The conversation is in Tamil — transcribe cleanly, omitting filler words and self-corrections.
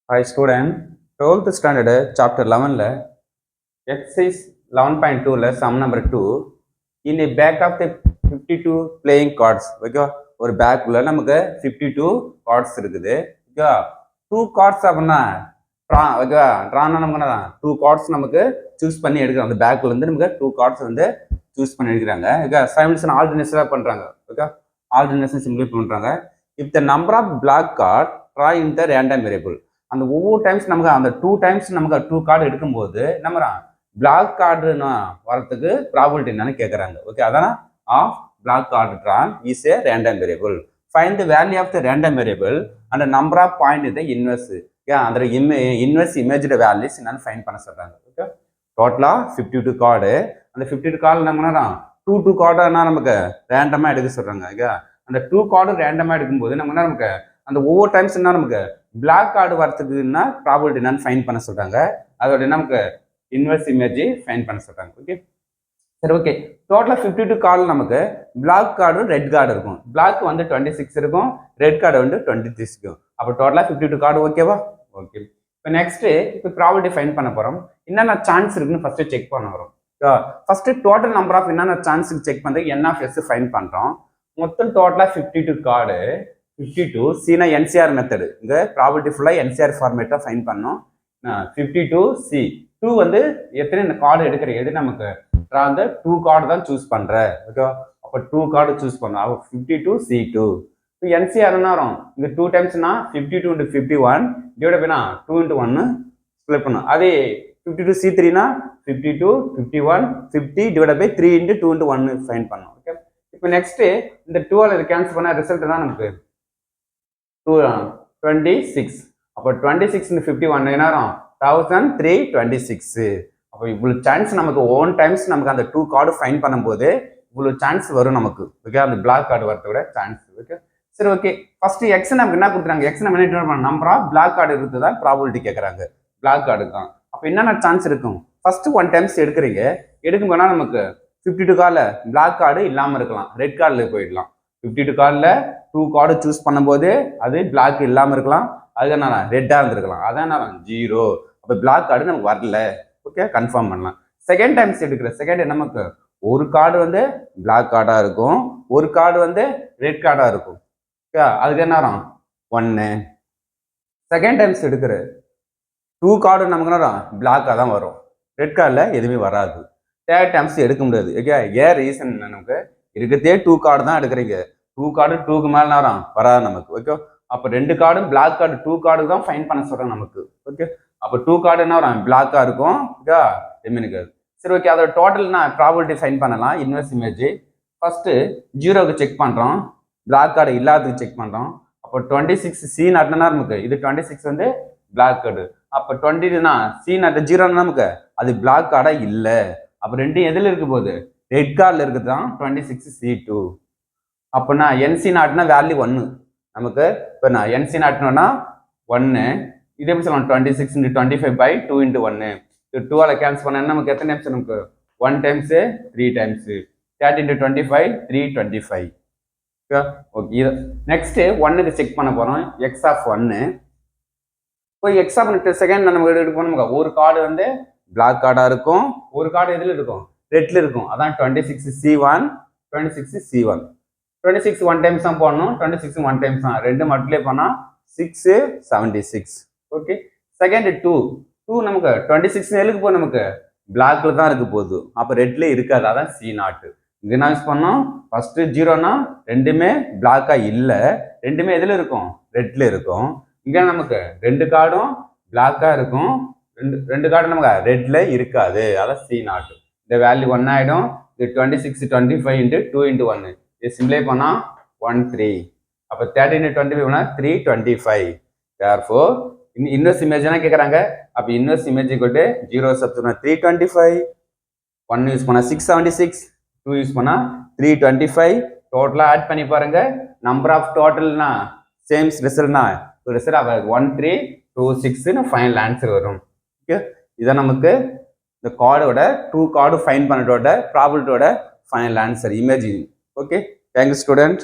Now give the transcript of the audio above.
Hi student, 12th standard chapter 11 exercise 11.2 sum number 2 in a back of the 52 playing cards okay ஒரு பேக்குள்ள நமக்கு 52 கார்ட்ஸ் இருக்குது ஓகே 2 கார்ட்ஸ் அப்படின்னா ட்ரா ஓகே ட்ரானா நமக்கு டூ கார்ட்ஸ் நமக்கு சூஸ் பண்ணி எடுக்கிறோம் அந்த பேக்குள்ள இருந்து நமக்கு 2 கார்ட்ஸ் வந்து சூஸ் பண்ணி எடுக்கிறாங்க ஓகே சைமல்டேனியஸ் ஆல்டர்னேட்டிவா பண்றாங்க ஓகே ஆல்டர்னேஷன் சிம்பிளிஃபை பண்றாங்க if the number of black card try in the random variable அந்த ஒவ்வொரு டைம்ஸ் நமக்கு அந்த 2 டைம்ஸ் நமக்கு 2 கார்டு எடுக்கும்போது நம்ம பிளாக் கார்டுன்னு வரதுக்கு ப்ராபபிலிட்டி என்னன்னு கேட்குறாங்க ஓகே அதான் of black card drawn is a random variable find the value of the random variable and number of point இதை இன்வெர்ஸ் அந்த இன்வெர்ஸ் இமேஜோட வேல்யூஸ் என்னன்னு ஃபைண்ட் பண்ண சொல்றாங்க ஓகே டோட்டலாக 52 கார்டு அந்த 52 கார்டு நம்ம டூ கார்டுனா நமக்கு ரேண்டமாக எடுக்க சொல்றாங்க ஓகே அந்த 2 கார்டு ரேண்டமாக எடுக்கும்போது நம்ம நமக்கு அந்த ஒவ்வொரு டைம்ஸ் என்ன நமக்கு பிளாக் கார்டு வரதுக்குன்னா ப்ராபபிலிட்டி என்னன்னு ஃபைன் பண்ண சொல்றாங்க அதோட நமக்கு இன்வெர்ஸ் இமேஜ் ஃபைன் பண்ண சொல்றாங்க ஓகே சரி ஓகே டோட்டலாக 52 கார்டு நமக்கு பிளாக் கார்டு ரெட் கார்டு இருக்கும் பிளாக் வந்து 26 இருக்கும் ரெட் கார்டு வந்து 23 இருக்கும் அப்போ டோட்டலாக 52 கார்டு ஓகேவா ஓகே இப்போ நெக்ஸ்ட் இப்போ ப்ராபபிலிட்டி ஃபைன் பண்ண போறோம் என்னென்ன சான்ஸ் இருக்குன்னு ஃபர்ஸ்ட் செக் பண்ண வரும் ஃபர்ஸ்ட் டோட்டல் நம்பர் ஆஃப் என்னென்ன சான்ஸுக்கு செக் பண்ணுறது என் ஆஃப் எஸ் ஃபைன் பண்ணுறோம் மொத்தம் டோட்டலாக 52 கார்டு 52 சீனா என்சிஆர் மெத்தடு இங்கே ப்ராபபிலிட்டி ஃபுல்லாக என்சிஆர் ஃபார்மேட்டாக ஃபைன் பண்ணோம் 52 சி 2 வந்து எத்தனை கார்டு எடுக்கிற எது நமக்கு அந்த 2 கார்டு தான் சூஸ் பண்ணுற ஓகே அப்போ 2 கார்டு சூஸ் பண்ணோம் அப்போ 52 சி 2 இப்போ என்சிஆர்னா வரும் இங்கே 2 டைம்ஸ்னா 52 into 51 டிவைட் பண்ணா 2 into 1 ஸ்ப்ளிட் பண்ணும் அதே 52 சி 3னா 52 51 50 divide by 3 into 2 into 1 find பண்ணோம் ஓகே இப்போ நெக்ஸ்ட் இந்த 2ஆல் இது கேன்சல் பண்ண ரிசல்ட் தான் நமக்கு 26 அப்போ 26 into 51 என்ன வரும் 1326 அப்போ இவ்வளவு சான்ஸ் நமக்கு ஓன் டைம்ஸ் நமக்கு அந்த 2 கார்டு ஃபைன் பண்ணும்போது இவ்வளவு சான்ஸ் வரும் நமக்கு ஓகே அந்த பிளாக் கார்டு வரதோட சான்ஸ் ஓகே சரி ஓகே ஃபர்ஸ்ட் எக்ஸ் நமக்கு என்ன கொடுக்குறாங்க எக்ஸ் நம்ம என்ன பண்ண நம்பர் ஆஃப் பிளாக் கார்டு இருக்குதா ப்ராபபிலிட்டி கேட்குறாங்க பிளாக் கார்டு தான் அப்போ என்னென்ன சான்ஸ் இருக்கும் ஃபர்ஸ்ட் 1 டைம்ஸ் எடுக்கிறீங்க எடுக்கும் போனா நமக்கு 52 கார்டில் பிளாக் கார்டு இல்லாமல் இருக்கலாம் ரெட் கார்டில் போயிடலாம் 52 கார்டில் 2 கார்டு சூஸ் பண்ணும்போது அது பிளாக் இல்லாமல் இருக்கலாம் அதுக்கு என்ன ரெட்டாக இருந்திருக்கலாம் அதான் என்ன 0 அப்போ பிளாக் கார்டு நமக்கு வரல ஓகே கன்ஃபார்ம் பண்ணலாம் செகண்ட் டைம்ஸ் எடுக்கிற செகண்ட் நமக்கு ஒரு கார்டு வந்து பிளாக் கார்டாக இருக்கும் ஒரு கார்டு வந்து ரெட் கார்டாக இருக்கும் ஓகே அதுக்கு என்ன வரும் 1 செகண்ட் டைம்ஸ் எடுக்கிற 2 கார்டு நமக்கு என்ன பிளாக்காக தான் வரும் ரெட் கார்டில் எதுவுமே வராது தேர்ட் டைம்ஸ் எடுக்க முடியாது ஓகே ஏன் ரீசன் நமக்கு இருக்கிறதே 2 கார்டு தான் எடுக்கிறீங்க 2 கார்டு 2க்கு மேலே நேரம் வராது நமக்கு ஓகே அப்போ 2 கார்டும் பிளாக் கார்டு 2 கார்டு தான் ஃபைன் பண்ண சொல்கிறேன் நமக்கு ஓகே அப்போ 2 கார்டு என்ன வரும் பிளாக்காக இருக்கும் ஓகே எம்மினுக்கு சரி ஓகே அதோட டோட்டல்னா ப்ராபபிலிட்டி ஃபைன் பண்ணலாம் இன்வெர்ஸ் இமேஜ் ஃபர்ஸ்ட் 0க்கு செக் பண்ணுறோம் பிளாக் கார்டு இல்லாததுக்கு செக் பண்ணுறோம் அப்போ 26 சி நாட்னா நமக்கு இது 26 வந்து பிளாக் கார்டு அப்போ 20னா சி நாட் 0னா நமக்கு அது பிளாக் கார்டாக இல்லை அப்போ ரெண்டும் எதில் இருக்க போகுது ரெட் கார்டில் இருக்குது தான் 26 C2 அப்போனா என்சி நாட்னா வேல்யூ 1 நமக்கு இப்போ நான் என்சி நாட்னா 1 இதே எப்படி சொல்லலாம் 26 into 25 by 2 into 1 இது 2ஆல் கேன்சல் பண்ணா நமக்கு எத்தனை டைம்ஸ் நமக்கு 1 times 3 times 30 into 25 325 okay okay இது நெக்ஸ்ட் 1க்கு செக் பண்ண போகிறோம் எக்ஸ் ஆஃப் 1 இப்போ எக்ஸ் ஆஃப் செகண்ட் நம்ம எடுக்க நமக்கு ஒரு கார்டு வந்து பிளாக் கார்டாக இருக்கும் ஒரு கார்டு எதில் இருக்கும் ரெட்ல இருக்கும் அதான் 26 C1 26 C1 26 1 டைம்ஸ் தான் போடணும் 26 1 டைம்ஸ் தான் ரெண்டு மல்டிப்ளை பண்ணா 6 76 ஓகே செகண்ட் 2 நமக்கு 26 எதுக்கு போகும் நமக்கு பிளாக்ல தான் இருக்கு போகுது அப்போ ரெட்ல இருக்காது அதான் C0 இங்க என்ன யூஸ் பண்ணோம் ஃபர்ஸ்ட் 0னா ரெண்டுமே பிளாக்கா இல்லை ரெண்டுமே எதில் இருக்கும் ரெட்ல இருக்கும் இங்க நமக்கு 2 கார்டும் பிளாக்கா இருக்கும் ரெண்டு கார்டு நமக்கு ரெட்ல இருக்காது அதான் C0 இந்த வேல்யூ 1 ஆயிடும் இது 26 25 into 2 into 1 இது சிம்பிளை பண்ணா 13 அப்போ 30 into 25 325 therefore இன்வெர்ஸ் இமேஜ் என்ன கேட்குறாங்க அப்போ inverse image equal to 0 substitute 325 1 use பண்ணா 676 2 யூஸ் பண்ணா 325 டோட்டலாக ஆட் பண்ணி பாருங்க நம்பர் ஆஃப் டோட்டல்னா சேம்ஸ் ரிசல்ட்னா ரிசல்ட் 1326 ஃபைனல் ஆன்சர் வரும் ஓகே இதான் நமக்கு இந்த கார்டோட 2 கார்டு ஃபைன் பண்ணதோட ப்ராபபிலிட்டியோட final answer image okay thank you student